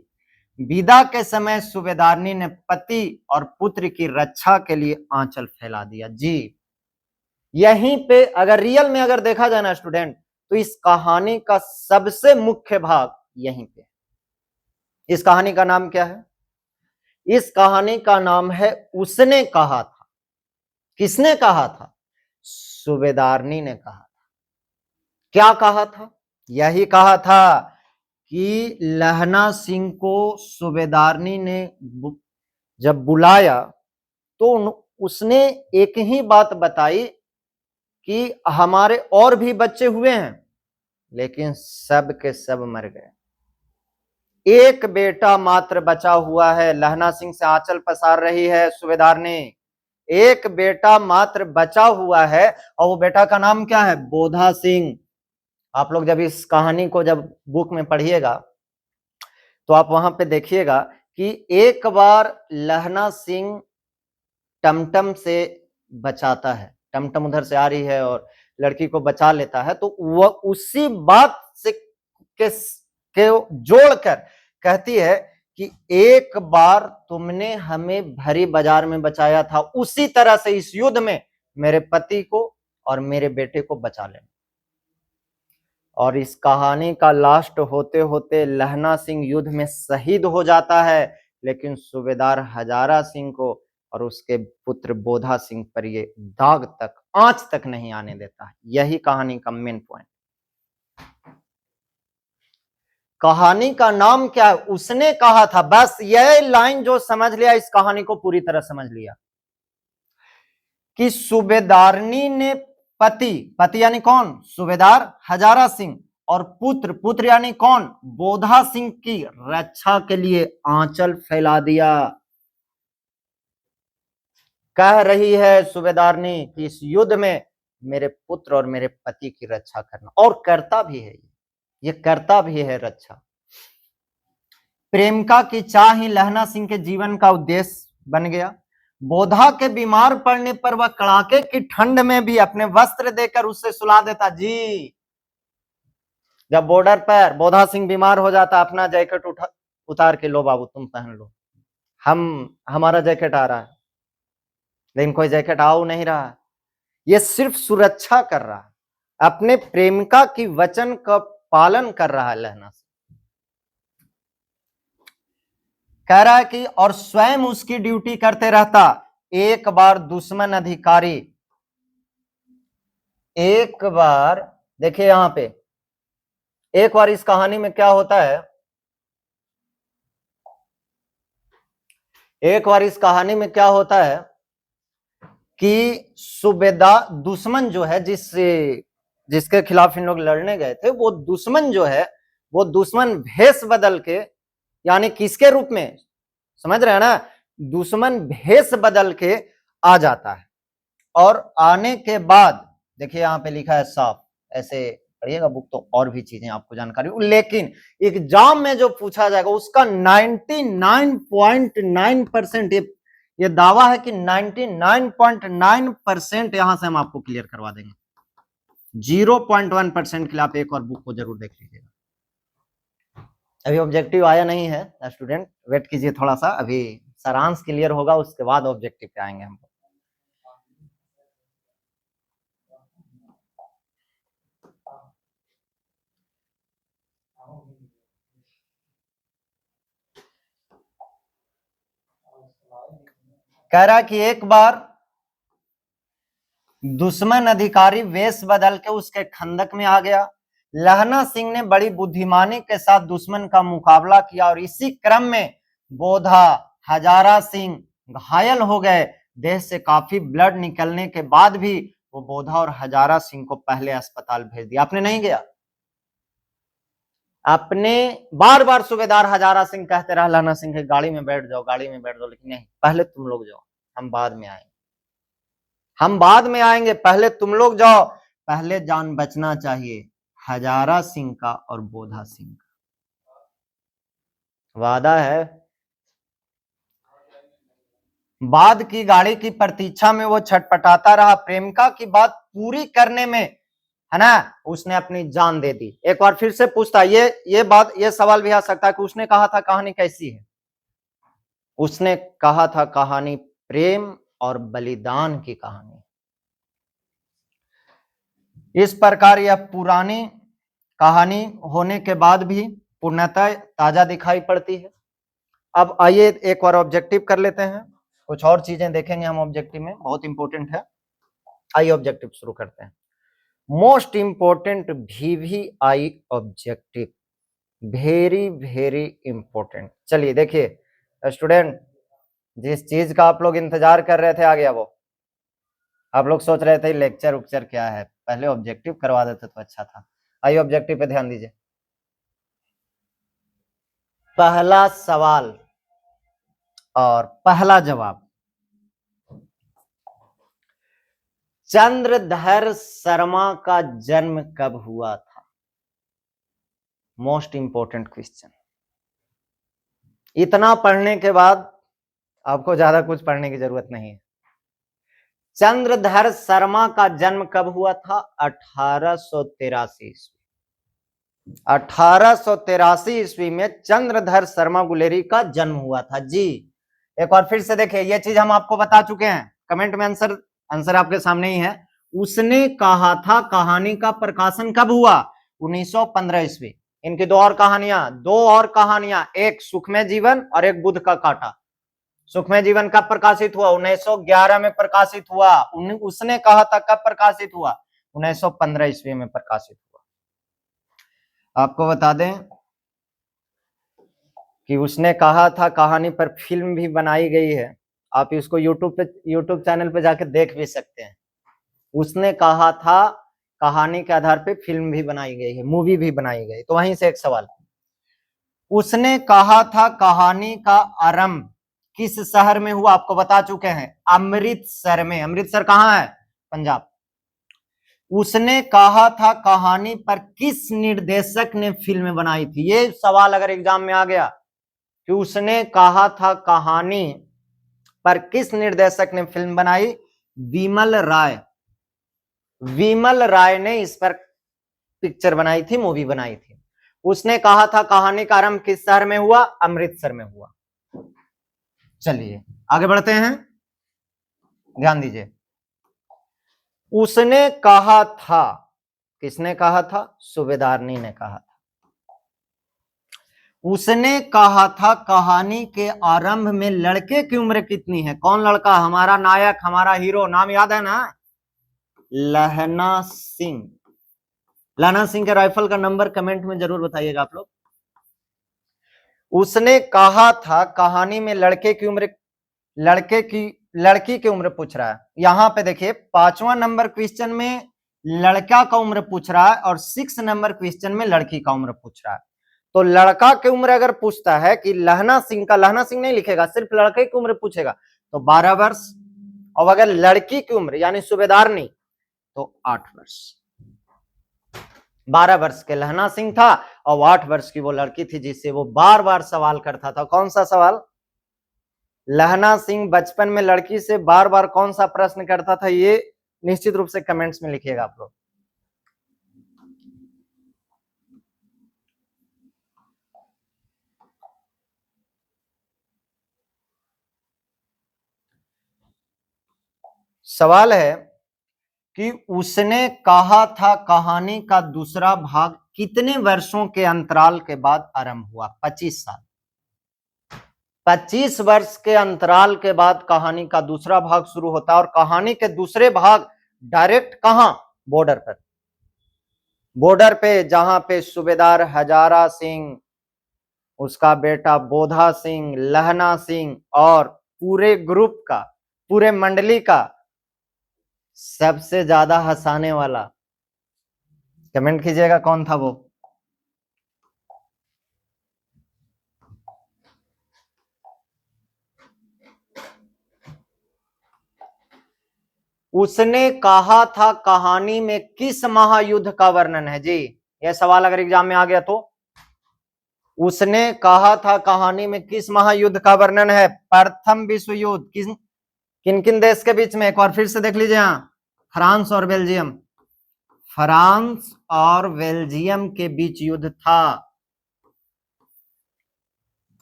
विदा के समय सूबेदारनी ने पति और पुत्र की रक्षा के लिए आंचल फैला दिया जी। यहीं पे अगर रियल में अगर देखा जाए ना स्टूडेंट, तो इस कहानी का सबसे मुख्य भाग यहीं पे। इस कहानी का नाम क्या है? इस कहानी का नाम है उसने कहा था। किसने कहा था? सूबेदारनी ने कहा था। क्या कहा था? यही कहा था कि लहना सिंह को सूबेदारनी ने जब बुलाया तो उसने एक ही बात बताई कि हमारे और भी बच्चे हुए हैं, लेकिन सब के सब मर गए, एक बेटा मात्र बचा हुआ है। लहना सिंह से आंचल पसार रही है सूबेदारनी, एक बेटा मात्र बचा हुआ है, और वो बेटा का नाम क्या है? बोधा सिंह। आप लोग जब इस कहानी को जब बुक में पढ़िएगा तो आप वहां पे देखिएगा कि एक बार लहना सिंह टमटम से बचाता है, टमटम उधर से आ रही है और लड़की को बचा लेता है, तो वह उसी बात से के जोड़कर कहती है कि एक बार तुमने हमें भरी बाजार में बचाया था, उसी तरह से इस युद्ध में मेरे पति को और मेरे बेटे को बचा लेना। और इस कहानी का लास्ट होते होते लहना सिंह युद्ध में शहीद हो जाता है, लेकिन सूबेदार हजारा सिंह को और उसके पुत्र बोधा सिंह पर ये दाग तक, आंच तक नहीं आने देता है। यही कहानी का मेन पॉइंट। कहानी का नाम क्या है? उसने कहा था। बस यह लाइन जो समझ लिया, इस कहानी को पूरी तरह समझ लिया कि सूबेदारनी ने पति, पति यानी कौन? सूबेदार हजारा सिंह, और पुत्र, पुत्र यानी कौन? बोधा सिंह की रक्षा के लिए आंचल फैला दिया। कह रही है सूबेदारनी कि इस युद्ध में मेरे पुत्र और मेरे पति की रक्षा करना, और करता भी है, ये करता भी है रक्षा। प्रेमिका की चाह ही लहना सिंह के जीवन का उद्देश्य बन गया। बोधा के बीमार पड़ने पर वह कड़ाके की ठंड में भी अपने वस्त्र देकर उससे सुला देता जी। जब बॉर्डर पर बोधा सिंह बीमार हो जाता, अपना जैकेट उतार के, लो बाबू तुम पहन लो, हमारा जैकेट आ रहा है, लेकिन कोई जैकेट आ नहीं रहा है। ये सिर्फ सुरक्षा कर रहा है, अपने प्रेमिका की वचन का पालन कर रहा है लहना सिंह। कह रहा है कि और स्वयं उसकी ड्यूटी करते रहता। एक बार दुश्मन अधिकारी, एक बार देखिए यहां पे, एक बार इस कहानी में क्या होता है, एक बार इस कहानी में क्या होता है कि सूबेदार, दुश्मन जो है, जिसके खिलाफ इन लोग लड़ने गए थे, वो दुश्मन जो है, वो दुश्मन भेष बदल के, यानी किसके रूप में, समझ रहे हैं ना, दुश्मन भेष बदल के आ जाता है। और आने के बाद देखिए यहां पे लिखा है साफ, ऐसे पढ़िएगा बुक तो और भी चीजें आपको जानकारी, लेकिन एग्जाम में जो पूछा जाएगा उसका 99.9% ये दावा है कि 99.9% यहां से हम आपको क्लियर करवा देंगे। 0.1% के लिए आप एक और बुक को जरूर देख लीजिएगा। अभी ऑब्जेक्टिव आया नहीं है स्टूडेंट, वेट कीजिए थोड़ा सा, अभी सारांश क्लियर होगा उसके बाद ऑब्जेक्टिव पे आएंगे हम। कह रहा कि एक बार दुश्मन अधिकारी वेश बदल के उसके खंदक में आ गया। लहना सिंह ने बड़ी बुद्धिमानी के साथ दुश्मन का मुकाबला किया और इसी क्रम में बोधा हजारा सिंह घायल हो गए। देह से काफी ब्लड निकलने के बाद भी वो बोधा और हजारा सिंह को पहले अस्पताल भेज दिया। आपने नहीं गया? अपने बार बार सूबेदार हजारा सिंह कहते रहा लहना सिंह के गाड़ी में बैठ जाओ, गाड़ी में बैठ जाओ, लेकिन नहीं, पहले तुम लोग जाओ, हम बाद में आएंगे, हम बाद में आएंगे, पहले तुम लोग जाओ, पहले जान बचना चाहिए हजारा सिंह का और बोधा सिंह का। वादा है। बाद की गाड़ी की प्रतीक्षा में वो छटपटाता रहा। प्रेमिका की बात पूरी करने में, है ना, उसने अपनी जान दे दी। एक बार फिर से पूछता, ये सवाल भी आ सकता है कि उसने कहा था कहानी कैसी है? उसने कहा था कहानी प्रेम और बलिदान की कहानी। इस प्रकार यह पुरानी कहानी होने के बाद भी पूर्णतः ताजा दिखाई पड़ती है। अब आइए एक और ऑब्जेक्टिव कर लेते हैं, कुछ और चीजें देखेंगे हम ऑब्जेक्टिव में, बहुत इंपॉर्टेंट है। आइए ऑब्जेक्टिव शुरू करते हैं। Most important VVI objective, very very important. चलिए देखिए स्टूडेंट, जिस चीज का आप लोग इंतजार कर रहे थे आ गया वो। आप लोग सोच रहे थे लेक्चर उक्चर क्या है, पहले ऑब्जेक्टिव करवा देते तो अच्छा था। आइए ऑब्जेक्टिव पे ध्यान दीजिए। पहला सवाल और पहला जवाब, चंद्रधर शर्मा का जन्म कब हुआ था? Most important question. इतना पढ़ने के बाद आपको ज्यादा कुछ पढ़ने की जरूरत नहीं है। चंद्रधर शर्मा का जन्म कब हुआ था? 1883 ईस्वी। 1883 ईस्वी में चंद्रधर शर्मा गुलेरी का जन्म हुआ था जी। एक बार फिर से देखिए, ये चीज हम आपको बता चुके हैं, कमेंट में आंसर आपके सामने ही है। उसने कहा था कहानी का प्रकाशन कब हुआ? 1915 ईस्वी। इनकी दो और कहानियां, एक सुखमय जीवन और एक बुद्ध का कांटा। सुखमय जीवन कब प्रकाशित हुआ? 1911 में प्रकाशित हुआ। उसने कहा था कब प्रकाशित हुआ? 1915 ईस्वी में प्रकाशित हुआ। आपको बता दें कि उसने कहा था कहानी पर फिल्म भी बनाई गई है। आप इसको यूट्यूब चैनल पे जाके देख भी सकते हैं। उसने कहा था कहानी के आधार पे फिल्म भी बनाई गई है, मूवी भी बनाई गई। तो वहीं से एक सवाल, उसने कहा था कहानी का आरंभ किस शहर में हुआ? आपको बता चुके हैं, अमृतसर में। अमृतसर कहाँ है? पंजाब। उसने कहा था कहानी पर किस निर्देशक ने फिल्म बनाई थी? ये सवाल अगर एग्जाम में आ गया कि उसने कहा था कहानी पर किस निर्देशक ने फिल्म बनाई? विमल राय। विमल राय ने इस पर पिक्चर बनाई थी, मूवी बनाई थी। उसने कहा था कहानी का आरंभ किस शहर में हुआ? अमृतसर में हुआ। चलिए आगे बढ़ते हैं, ध्यान दीजिए। उसने कहा था, किसने कहा था? सूबेदारनी ने कहा था। उसने कहा था कहानी के आरंभ में लड़के की उम्र कितनी है? कौन लड़का? हमारा नायक, हमारा हीरो, नाम याद है ना? लहना सिंह। लहना सिंह के राइफल का नंबर कमेंट में जरूर बताइएगा आप लोग। उसने कहा था कहानी में लड़की की उम्र पूछ रहा है। यहां पे देखिए 5वां नंबर क्वेश्चन में लड़का का उम्र पूछ रहा है और 6 नंबर क्वेश्चन में लड़की का उम्र पूछ रहा है। तो लड़का की उम्र अगर पूछता है कि लहना सिंह का, लहना सिंह नहीं लिखेगा, सिर्फ लड़के की उम्र पूछेगा तो 12 वर्ष, और अगर लड़की की उम्र यानी सूबेदारनी तो 8 वर्ष। 12 वर्ष के लहना सिंह था और 8 वर्ष की वो लड़की थी जिससे वो बार बार सवाल करता था। कौन सा सवाल? लहना सिंह बचपन में लड़की से बार बार कौन सा प्रश्न करता था? ये निश्चित रूप से कमेंट्स में लिखिएगा आप लोग। सवाल है कि उसने कहा था कहानी का दूसरा भाग कितने वर्षों के अंतराल के बाद आरंभ हुआ? 25 साल। 25 वर्ष के अंतराल के बाद कहानी का दूसरा भाग शुरू होता है और कहानी के दूसरे भाग डायरेक्ट कहां, बॉर्डर पर, बॉर्डर पे, जहां पे सूबेदार हजारा सिंह, उसका बेटा बोधा सिंह, लहना सिंह और पूरे ग्रुप का, पूरे मंडली का सबसे ज्यादा हंसाने वाला, कमेंट कीजिएगा कौन था वो। उसने कहा था कहानी में किस महायुद्ध का वर्णन है जी, यह सवाल अगर एग्जाम में आ गया तो। उसने कहा था कहानी में किस महायुद्ध का वर्णन है, प्रथम विश्व युद्ध। किन किन देश के बीच में, एक बार फिर से देख लीजिए, यहां फ्रांस और बेल्जियम, फ्रांस और बेल्जियम के बीच युद्ध था।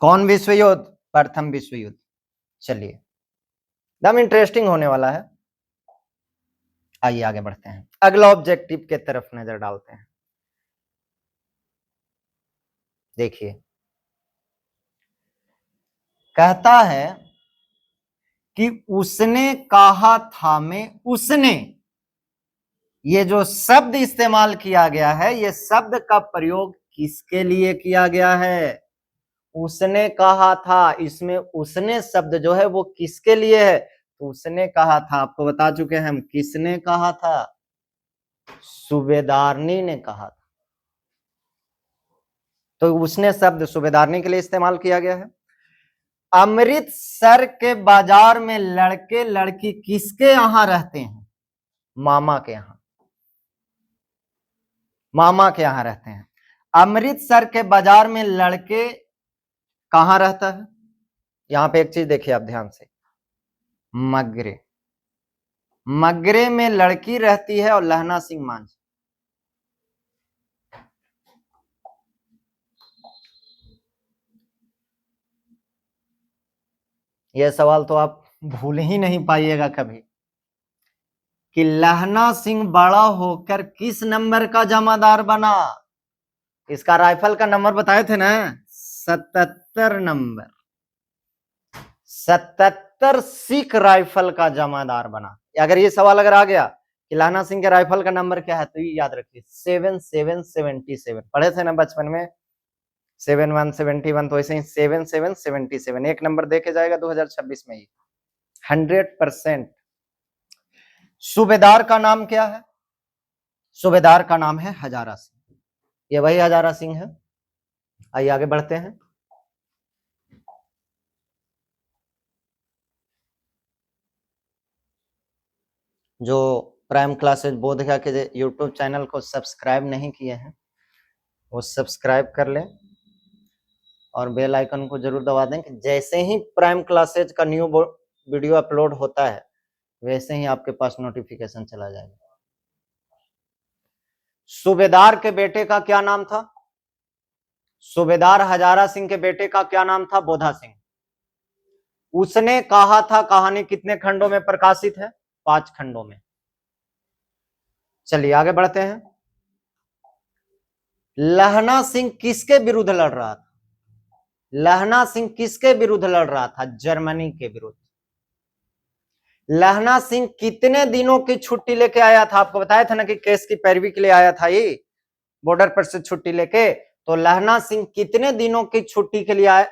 कौन विश्व युद्ध, प्रथम विश्व युद्ध। चलिए एकदम इंटरेस्टिंग होने वाला है, आइए आगे बढ़ते हैं, अगला ऑब्जेक्टिव के तरफ नजर डालते हैं। देखिए कहता है कि उसने कहा था में उसने, ये जो शब्द इस्तेमाल किया गया है, ये शब्द का प्रयोग किसके लिए किया गया है, उसने कहा था, इसमें उसने शब्द जो है वो किसके लिए है, तो उसने कहा था, आपको बता चुके हैं हम, किसने कहा था, सूबेदारनी ने कहा था। तो उसने शब्द सूबेदारनी के लिए इस्तेमाल किया गया है। अमृतसर के बाजार में लड़के लड़की किसके यहां रहते हैं, मामा के यहां, मामा के यहां रहते हैं। अमृतसर के बाजार में लड़के कहां रहता है, यहां पे एक चीज देखिए आप ध्यान से, मगरे, मगरे में लड़की रहती है और लहना सिंह मांझी। यह सवाल तो आप भूल ही नहीं पाइएगा कभी, कि लहना सिंह बड़ा होकर किस नंबर का जमादार बना। इसका राइफल का नंबर बताए थे ना, 77 नंबर, 77 सिख राइफल का जमादार बना। अगर ये सवाल अगर आ गया कि लहना सिंह के राइफल का नंबर क्या है, तो ये याद रखिए 7777, पढ़े थे ना बचपन में, 7171, तो वैसे ही 7777, एक नंबर देके जाएगा 2026 में ही 100%। सूबेदार का नाम क्या है, सूबेदार का नाम है हजारा सिंह, ये वही हजारा सिंह है। आइए आगे बढ़ते हैं। जो प्राइम क्लासेज बोधगया के यूट्यूब चैनल को सब्सक्राइब नहीं किए हैं वो सब्सक्राइब कर लें और बेल आइकन को जरूर दबा दें, कि जैसे ही प्राइम क्लासेज का न्यू वीडियो अपलोड होता है वैसे ही आपके पास नोटिफिकेशन चला जाएगा। सूबेदार के बेटे का क्या नाम था, सूबेदार हजारा सिंह के बेटे का क्या नाम था, बोधा सिंह। उसने कहा था कहानी कितने खंडों में प्रकाशित है, 5 खंडों में। चलिए आगे बढ़ते हैं। लहना सिंह किसके विरुद्ध लड़ रहा था, लहना सिंह किसके विरुद्ध लड़ रहा था, जर्मनी के विरुद्ध। लहना सिंह कितने दिनों की छुट्टी लेके आया था, आपको बताया था ना कि केस की पैरवी के लिए आया था, ये बॉर्डर पर से छुट्टी लेके। तो लहना सिंह कितने दिनों की छुट्टी के लिए आया,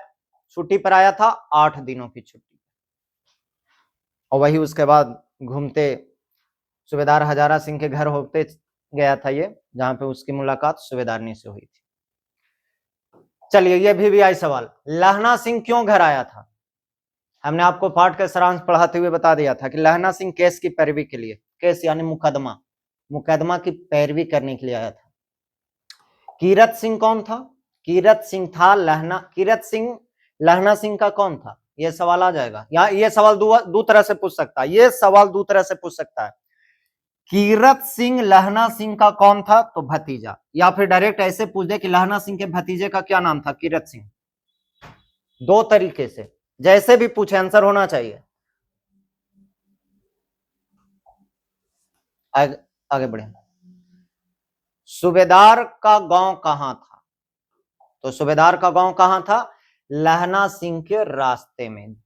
छुट्टी पर आया था, 8 दिनों की छुट्टी। और वही उसके बाद घूमते सूबेदार हजारा सिंह के घर होते गया था ये, जहां पे उसकी मुलाकात सूबेदारनी से हुई थी। चलिए ये भी आई सवाल, लहना सिंह क्यों घर आया था। हमने आपको पाठ का सारांश पढ़ाते हुए बता दिया था कि लहना सिंह केस की पैरवी के लिए, केस यानी मुकदमा, मुकदमा की पैरवी करने के लिए आया था। कीरत सिंह कौन था, कीरत सिंह था लहना, कीरत सिंह लहना सिंह का कौन था, यह सवाल आ जाएगा। यहाँ ये सवाल दो तरह से पूछ सकता है, ये सवाल दो तरह से पूछ सकता है, कीरत सिंह लहना सिंह का कौन था, तो भतीजा, या फिर डायरेक्ट ऐसे पूछ दे कि लहना सिंह के भतीजे का क्या नाम था, कीरत सिंह। दो तरीके से जैसे भी पूछे आंसर होना चाहिए। आगे बढ़े। सूबेदार का गांव कहां था, तो सूबेदार का गांव कहां था, लहना सिंह के रास्ते में,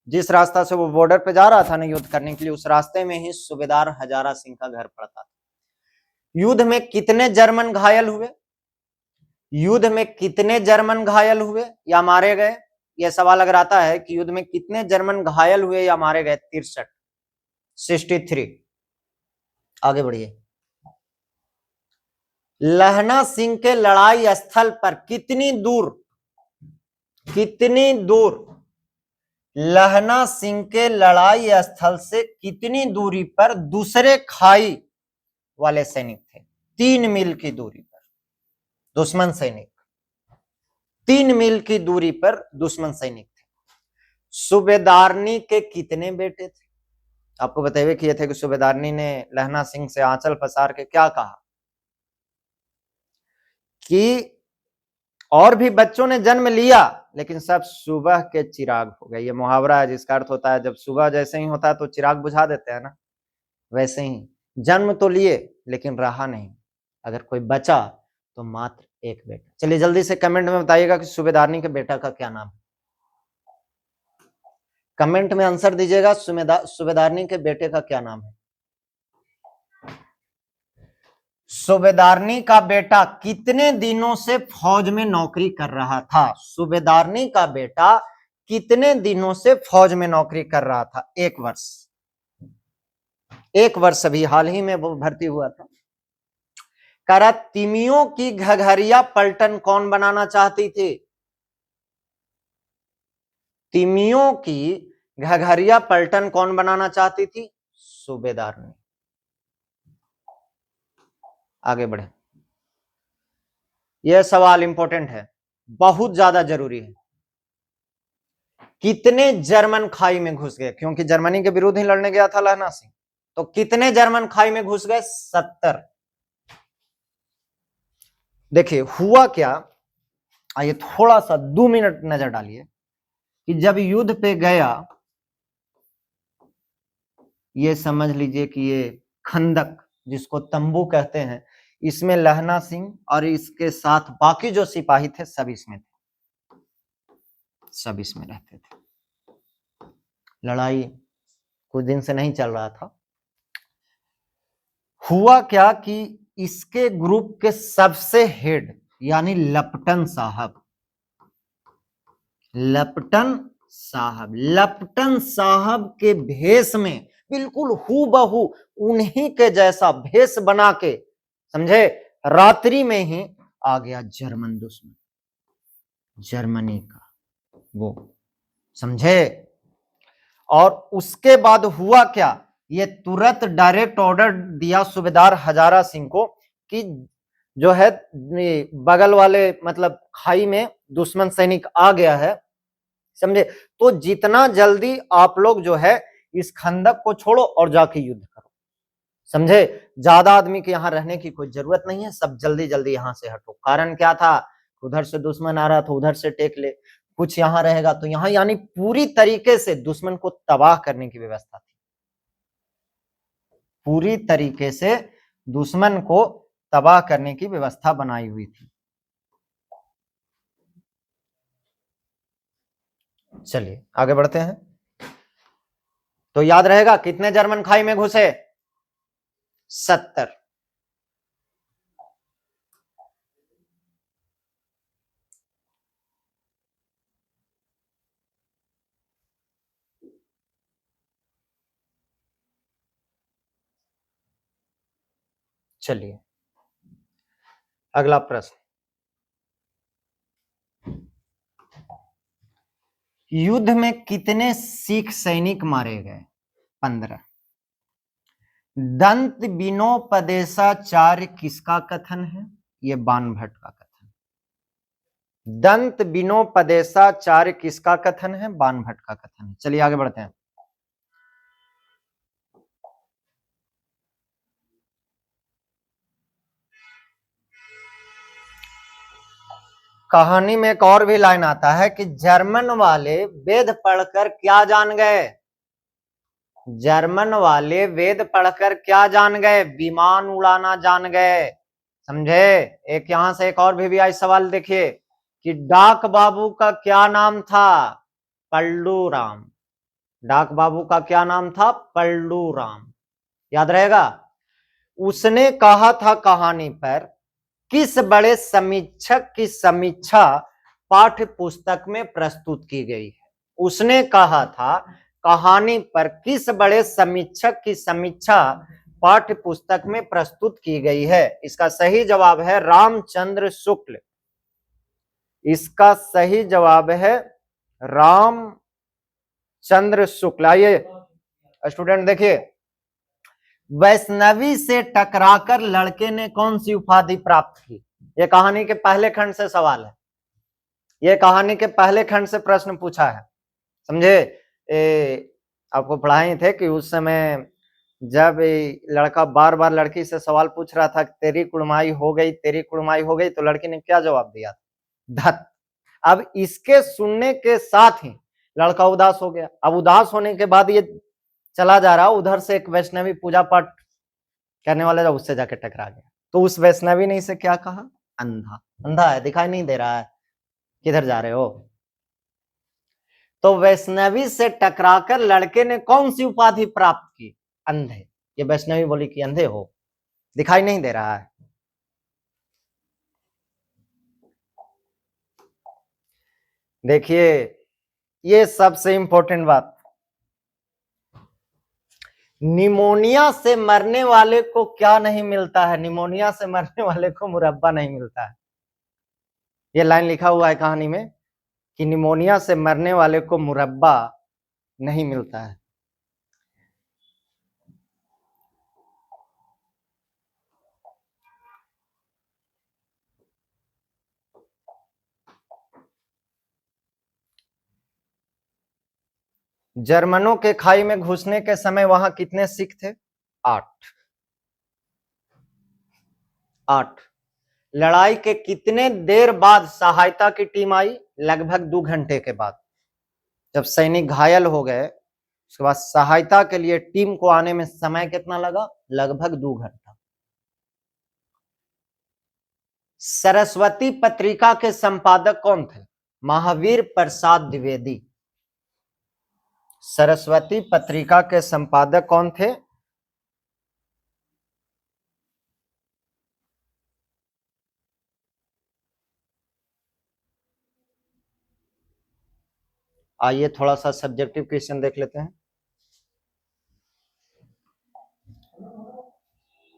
जिस रास्ता से वो बॉर्डर पे जा रहा था ना युद्ध करने के लिए, उस रास्ते में ही सूबेदार हजारा सिंह का घर पड़ता था। युद्ध में कितने जर्मन घायल हुए, युद्ध में कितने जर्मन घायल हुए या मारे गए, यह सवाल अगर आता है कि युद्ध में कितने जर्मन घायल हुए या मारे गए, 63। आगे बढ़िए। लहना सिंह के लड़ाई स्थल पर कितनी दूर लहना सिंह के लड़ाई स्थल से कितनी दूरी पर दूसरे खाई वाले सैनिक थे? 3 मील की दूरी पर दुश्मन सैनिक, 3 मील की दूरी पर दुश्मन सैनिक थे। सूबेदारनी के कितने बेटे थे? आपको बताइए किए थे कि सूबेदारनी ने लहना सिंह से आंचल पसार के क्या कहा कि और भी बच्चों ने जन्म लिया लेकिन सब सुबह के चिराग हो गए। ये मुहावरा है जिसका अर्थ होता है जब सुबह जैसे ही होता है तो चिराग बुझा देते हैं ना, वैसे ही जन्म तो लिए लेकिन रहा नहीं। अगर कोई बचा तो मात्र एक बेटा। चलिए जल्दी से कमेंट में बताइएगा कि सूबेदारनी के बेटा का क्या नाम है। कमेंट में आंसर दीजिएगा, सूबेदारनी के बेटे का क्या नाम है। सूबेदारनी का बेटा कितने दिनों से फौज में नौकरी कर रहा था? सूबेदारनी का बेटा कितने दिनों से फौज में नौकरी कर रहा था? 1 वर्ष। 1 वर्ष अभी हाल ही में वो भर्ती हुआ था। करा तिमियों की घघरिया पलटन कौन बनाना चाहती थी? तिमियों की घघरिया पलटन कौन बनाना चाहती थी? सूबेदारनी। आगे बढ़े। यह सवाल इंपॉर्टेंट है, बहुत ज्यादा जरूरी है। कितने जर्मन खाई में घुस गए? क्योंकि जर्मनी के विरुद्ध ही लड़ने गया था लहना सिंह, तो कितने जर्मन खाई में घुस गए? 70। देखिए हुआ क्या, आइए थोड़ा सा 2 मिनट नजर डालिए कि जब युद्ध पे गया, ये समझ लीजिए कि ये खंदक जिसको तंबू कहते हैं, इसमें लहना सिंह और इसके साथ बाकी जो सिपाही थे सब इसमें थे, सब इसमें रहते थे। लड़ाई कुछ दिन से नहीं चल रहा था। हुआ क्या कि इसके ग्रुप के सबसे हेड यानी लपटन साहब के भेष में बिल्कुल हूबहू उन्हीं के जैसा भेष बना के, समझे, रात्रि में ही आ गया जर्मन दुश्मन, जर्मनी का वो, समझे। और उसके बाद हुआ क्या, ये तुरंत डायरेक्ट ऑर्डर दिया सूबेदार हजारा सिंह को कि जो है बगल वाले मतलब खाई में दुश्मन सैनिक आ गया है, समझे, तो जितना जल्दी आप लोग जो है इस खंदक को छोड़ो और जाके युद्ध करो, समझे। ज्यादा आदमी के यहाँ रहने की कोई जरूरत नहीं है, सब जल्दी जल्दी यहाँ से हटो। कारण क्या था, उधर से दुश्मन आ रहा था, उधर से टेक ले, कुछ यहाँ रहेगा तो यहाँ, यानी पूरी तरीके से दुश्मन को तबाह करने की व्यवस्था थी, पूरी तरीके से दुश्मन को तबाह करने की व्यवस्था बनाई हुई थी। चलिए आगे बढ़ते हैं। तो याद रहेगा कितने जर्मन खाई में घुसे? 70। चलिए अगला प्रश्न, युद्ध में कितने सिख सैनिक मारे गए? 15। दंत बिनोपदेशाचार्य किसका कथन है? ये बाणभट्ट का कथन। दंत बिनोपदेशाचार्य किसका कथन है? बाणभट्ट का कथन है। चलिए आगे बढ़ते हैं। कहानी में एक और भी लाइन आता है कि जर्मन वाले वेद पढ़कर क्या जान गए? जर्मन वाले वेद पढ़कर क्या जान गए? विमान उड़ाना जान गए, समझे। एक यहां से एक और भी आई सवाल देखिए कि डाक बाबू का क्या नाम था? पल्लू राम। डाक बाबू का क्या नाम था? पल्लू राम। याद रहेगा। उसने कहा था कहानी पर किस बड़े समीक्षक की समीक्षा पाठ्य पुस्तक में प्रस्तुत की गई है? उसने कहा था कहानी पर किस बड़े समीक्षक की समीक्षा पाठ्य पुस्तक में प्रस्तुत की गई है? इसका सही जवाब है रामचंद्र शुक्ल। इसका सही जवाब है रामचंद्र शुक्ल। आइए स्टूडेंट देखिए, वैष्णवी से टकराकर लड़के ने कौन सी उपाधि प्राप्त की? यह कहानी के पहले खंड से सवाल है। यह कहानी के पहले खंड से प्रश्न पूछा है, समझे। आपको पढ़ाए थे कि उस समय जब लड़का बार बार लड़की से सवाल पूछ रहा था तेरी कुड़माई हो गई, तेरी कुड़माई हो गई, तो लड़की ने क्या जवाब दिया? धत। अब इसके सुनने के साथ ही लड़का उदास हो गया। अब उदास होने के बाद ये चला जा रहा, उधर से एक वैष्णवी पूजा पाठ करने वाला जब उससे जाके टकरा गया, तो उस वैष्णवी ने इसे क्या कहा? अंधा। अंधा है, दिखाई नहीं दे रहा है, किधर जा रहे हो? तो वैष्णवी से टकराकर लड़के ने कौन सी उपाधि प्राप्त की? अंधे। ये वैष्णवी बोली कि अंधे हो, दिखाई नहीं दे रहा है। देखिए, ये सबसे इंपॉर्टेंट बात, निमोनिया से मरने वाले को क्या नहीं मिलता है? निमोनिया से मरने वाले को मुरब्बा नहीं मिलता है। ये लाइन लिखा हुआ है कहानी में कि निमोनिया से मरने वाले को मुरब्बा नहीं मिलता है। जर्मनों के खाई में घुसने के समय वहां कितने सिख थे? 8। 8। लड़ाई के कितने देर बाद सहायता की टीम आई? लगभग 2 घंटे के बाद। जब सैनिक घायल हो गए उसके बाद सहायता के लिए टीम को आने में समय कितना लगा? लगभग 2 घंटा। सरस्वती पत्रिका के संपादक कौन थे? महावीर प्रसाद द्विवेदी। सरस्वती पत्रिका के संपादक कौन थे? आइए थोड़ा सा सब्जेक्टिव क्वेश्चन देख लेते हैं।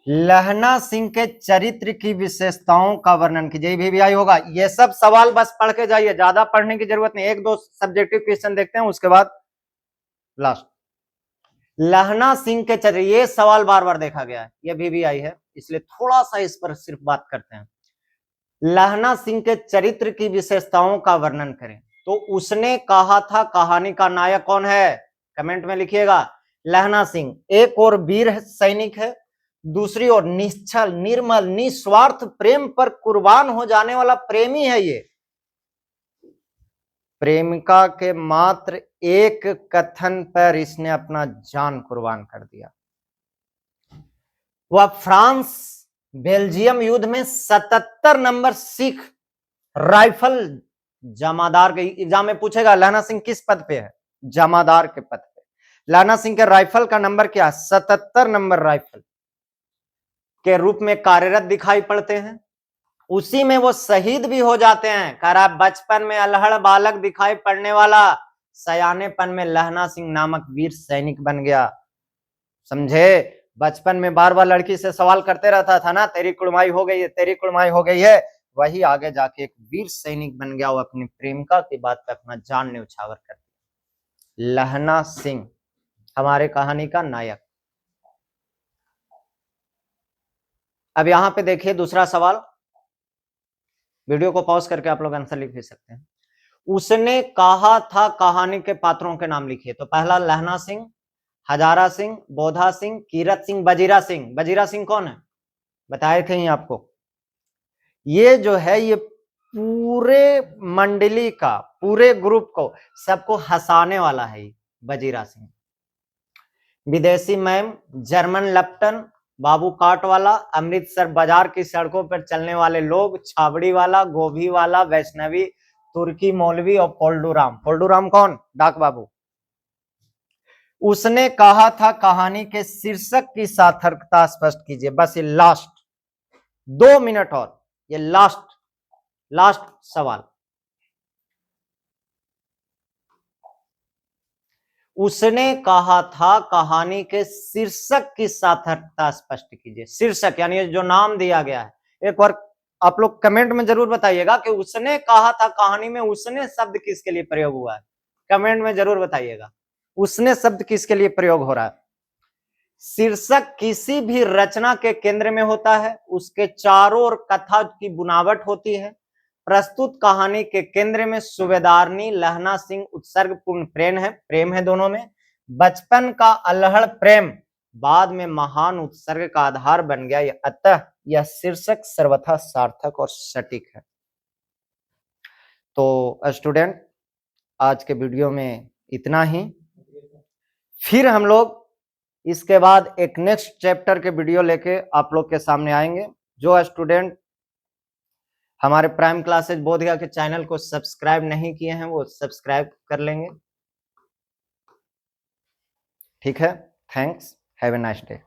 लहना सिंह के चरित्र की विशेषताओं का वर्णन कीजिए। VVI होगा। ये सब सवाल बस पढ़ के जाइए, ज्यादा पढ़ने की जरूरत नहीं। 1-2 सब्जेक्टिव क्वेश्चन देखते हैं, उसके बाद लास्ट। लहना सिंह के चरित्र, ये सवाल बार बार देखा गया है, ये VVI है, इसलिए थोड़ा सा इस पर सिर्फ बात करते हैं। लहना सिंह के चरित्र की विशेषताओं का वर्णन करें। तो उसने कहा था कहानी का नायक कौन है? कमेंट में लिखिएगा। लहना सिंह एक और वीर सैनिक है, दूसरी ओर निश्चल, निर्मल, निस्वार्थ प्रेम पर कुर्बान हो जाने वाला प्रेमी है। ये प्रेमिका के मात्र एक कथन पर इसने अपना जान कुर्बान कर दिया। वह फ्रांस बेल्जियम युद्ध में 77 नंबर सिख राइफल जमादार के एग्जाम में पूछेगा लहना सिंह किस पद पे है? जमादार के पद पे। लहना सिंह के राइफल का नंबर क्या है? 77 नंबर राइफल के रूप में कार्यरत दिखाई पड़ते हैं। उसी में वो शहीद भी हो जाते हैं। कह रहा बचपन में अल्हड़ बालक दिखाई पड़ने वाला सयानेपन में लहना सिंह नामक वीर सैनिक बन गया। समझे? बचपन में बार बार लड़की से सवाल करते रहता था ना, तेरी कुड़माई हो गई है, तेरी कुड़माई हो गई है। वही आगे जाके एक वीर सैनिक बन गया। वो अपनी प्रेमिका की बात पे अपना जान न्यौछावर कर दिया। लहना सिंह हमारे कहानी का नायक। अब यहां पे देखिए दूसरा सवाल, वीडियो को पॉज करके आप लोग आंसर लिख भी सकते हैं। उसने कहा था कहानी के पात्रों के नाम लिखिए। तो पहला लहना सिंह, हजारा सिंह, बोधा सिंह, कीरत सिंह, बजीरा सिंह। बजीरा सिंह कौन है? बताए थे ही आपको। ये जो है ये पूरे मंडली का, पूरे ग्रुप को, सबको हंसाने वाला है ये बजीरा सिंह। विदेशी मैम, जर्मन लप्टन, बाबू काट वाला, अमृतसर बाजार की सड़कों पर चलने वाले लोग, छाबड़ी वाला, गोभी वाला, वैष्णवी, तुर्की मौलवी और पोल्डूराम। पोल्डूराम कौन? डाक बाबू। उसने कहा था कहानी के शीर्षक की सार्थकता स्पष्ट कीजिए। बस ये लास्ट 2 मिनट और, ये लास्ट सवाल। उसने कहा था कहानी के शीर्षक की सार्थकता स्पष्ट कीजिए। शीर्षक यानी जो नाम दिया गया है। एक बार आप लोग कमेंट में जरूर बताइएगा कि उसने कहा था कहानी में उसने शब्द किसके लिए प्रयोग हुआ है। कमेंट में जरूर बताइएगा उसने शब्द किसके लिए प्रयोग हो रहा है। शीर्षक किसी भी रचना के केंद्र में होता है, उसके चारों ओर कथा की बुनावट होती है। प्रस्तुत कहानी के केंद्र में सूबेदारनी लहना सिंह उत्सर्गपूर्ण प्रेम है दोनों में। बचपन का अल्हड़ प्रेम बाद में महान उत्सर्ग का आधार बन गया, अतः यह शीर्षक सर्वथा सार्थक और सटीक है। तो स्टूडेंट, आज के वीडियो में इतना ही। फिर हम लोग इसके बाद एक नेक्स्ट चैप्टर के वीडियो लेके आप लोग के सामने आएंगे। जो स्टूडेंट हमारे प्राइम क्लासेज बोधगया के चैनल को सब्सक्राइब नहीं किए हैं वो सब्सक्राइब कर लेंगे। ठीक है, thanks, have a nice day.